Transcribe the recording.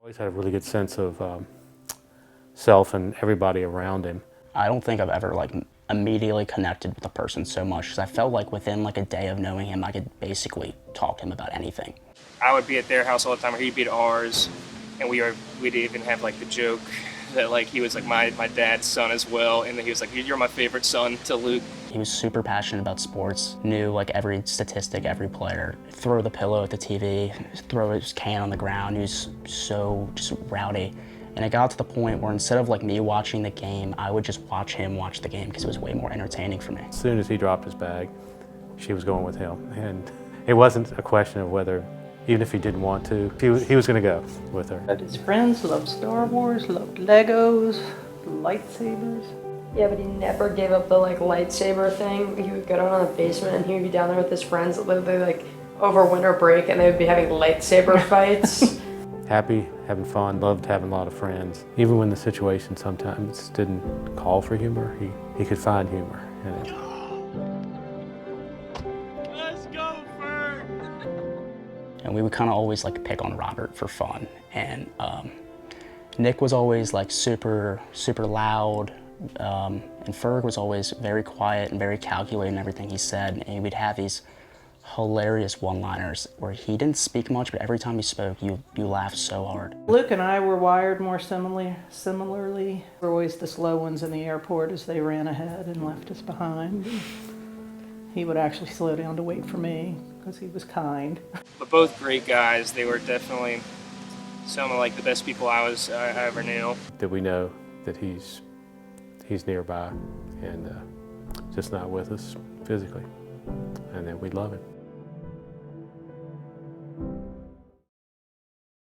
Always had a really good sense of self and everybody around him. I don't think I've ever immediately connected with a person so much because I felt like within a day of knowing him, I could basically talk to him about anything. I would be at their house all the time, or he'd be at ours, and we'd even have the joke that he was my dad's son as well, and then he was like, "You're my favorite son," to Luke. He was super passionate about sports, knew every statistic, every player. Throw the pillow at the TV, throw his can on the ground. He was so just rowdy. And it got to the point where instead of me watching the game, I would just watch him watch the game because it was way more entertaining for me. As soon as he dropped his bag, she was going with him. And it wasn't a question of whether, even if he didn't want to, he was going to go with her. His friends loved Star Wars, loved Legos, lightsabers. Yeah, but he never gave up the lightsaber thing. He would go down in the basement and he would be down there with his friends literally over winter break, and they would be having lightsaber fights. Happy, having fun, loved having a lot of friends. Even when the situation sometimes didn't call for humor, he could find humor in it. Let's go, Ferg! And we would kind of always pick on Robert for fun. And Nick was always super loud. And Ferg was always very quiet and very calculated in everything he said. And we'd have these hilarious one-liners where he didn't speak much, but every time he spoke, you laughed so hard. Luke and I were wired more similarly. We're always the slow ones in the airport as they ran ahead and left us behind. He would actually slow down to wait for me because he was kind. But both great guys. They were definitely some of the best people I ever knew. That we know that he's nearby and just not with us physically, and that we love him.